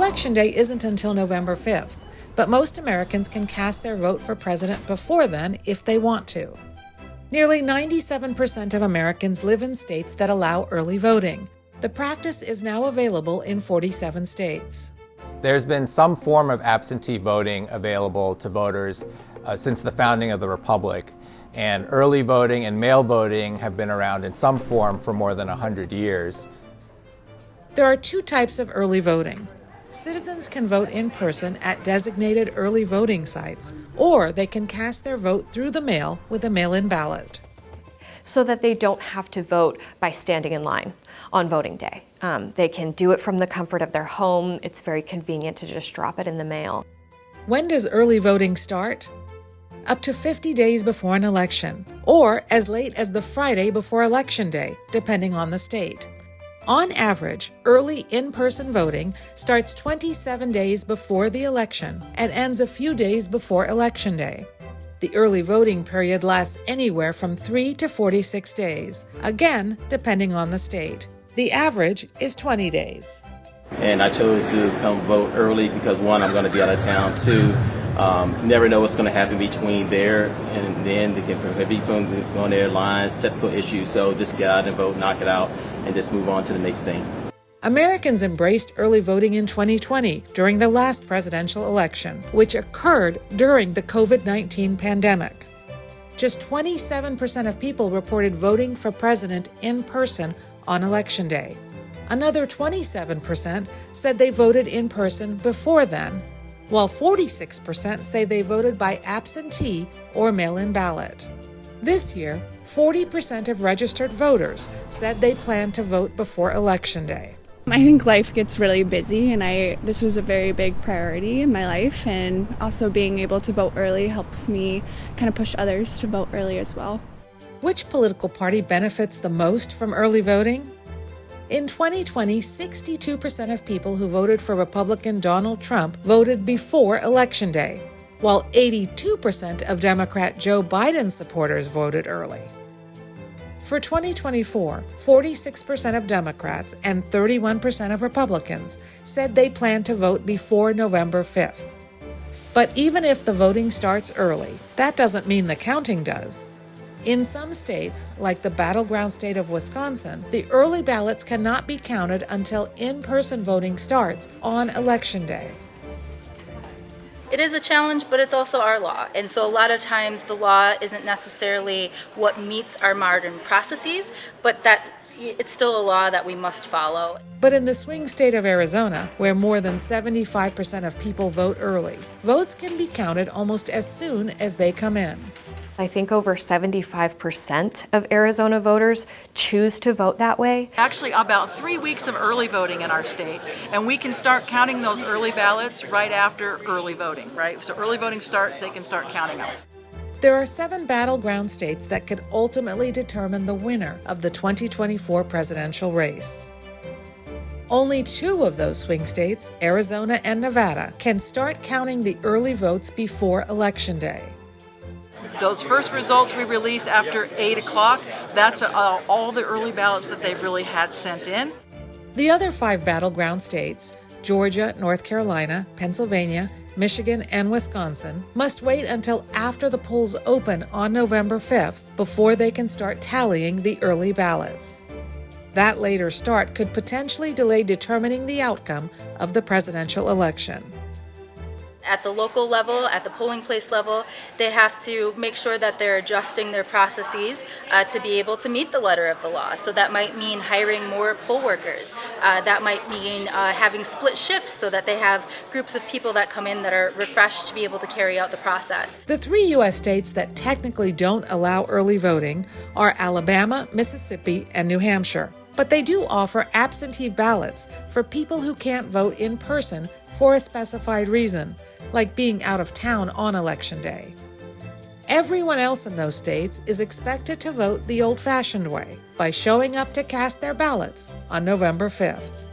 Election Day isn't until November 5th, but most Americans can cast their vote for president before then if they want to. Nearly 97% of Americans live in states that allow early voting. The practice is now available in 47 states. There's been some form of absentee voting available to voters since the founding of the Republic, and early voting and mail voting have been around in some form for more than 100 years. There are two types of early voting. Citizens can vote in person at designated early voting sites, or they can cast their vote through the mail with a mail-in ballot. So that they don't have to vote by standing in line on voting day. They can do it from the comfort of their home. It's very convenient to just drop it in the mail. When does early voting start? Up to 50 days before an election, or as late as the Friday before Election Day, depending on the state. On average, early in-person voting starts 27 days before the election and ends a few days before Election Day. The early voting period lasts anywhere from 3 to 46 days, again, depending on the state. The average is 20 days. And I chose to come vote early because, one, I'm going to be out of town. Two, never know what's going to happen between there and then. They can prohibit from going their lines, technical issues. So just get out and vote, knock it out, and just move on to the next thing. Americans embraced early voting in 2020 during the last presidential election, which occurred during the COVID-19 pandemic. Just 27% of people reported voting for president in person on Election Day. Another 27% said they voted in person before then, while 46% say they voted by absentee or mail-in ballot. This year, 40% of registered voters said they plan to vote before Election Day. I think life gets really busy, and this was a very big priority in my life, and also being able to vote early helps me kind of push others to vote early as well. Which political party benefits the most from early voting? In 2020, 62% of people who voted for Republican Donald Trump voted before Election Day, while 82% of Democrat Joe Biden supporters voted early. For 2024, 46% of Democrats and 31% of Republicans said they plan to vote before November 5th. But even if the voting starts early, that doesn't mean the counting does. In some states, like the battleground state of Wisconsin, the early ballots cannot be counted until in-person voting starts on Election Day. It is a challenge, but it's also our law. And so a lot of times the law isn't necessarily what meets our modern processes, but that it's still a law that we must follow. But in the swing state of Arizona, where more than 75% of people vote early, votes can be counted almost as soon as they come in. I think over 75% of Arizona voters choose to vote that way. Actually, about 3 weeks of early voting in our state, and we can start counting those early ballots right after early voting, right? So early voting starts, they can start counting them. There are 7 battleground states that could ultimately determine the winner of the 2024 presidential race. Only 2 of those swing states, Arizona and Nevada, can start counting the early votes before Election Day. Those first results we release after 8 o'clock, that's all the early ballots that they've really had sent in. The other 5 battleground states, Georgia, North Carolina, Pennsylvania, Michigan, and Wisconsin, must wait until after the polls open on November 5th before they can start tallying the early ballots. That later start could potentially delay determining the outcome of the presidential election. At the local level, at the polling place level, they have to make sure that they're adjusting their processes to be able to meet the letter of the law. So that might mean hiring more poll workers. That might mean having split shifts so that they have groups of people that come in that are refreshed to be able to carry out the process. The 3 U.S. states that technically don't allow early voting are Alabama, Mississippi, and New Hampshire. But they do offer absentee ballots for people who can't vote in person for a specified reason, like being out of town on Election Day. Everyone else in those states is expected to vote the old-fashioned way, by showing up to cast their ballots on November 5th.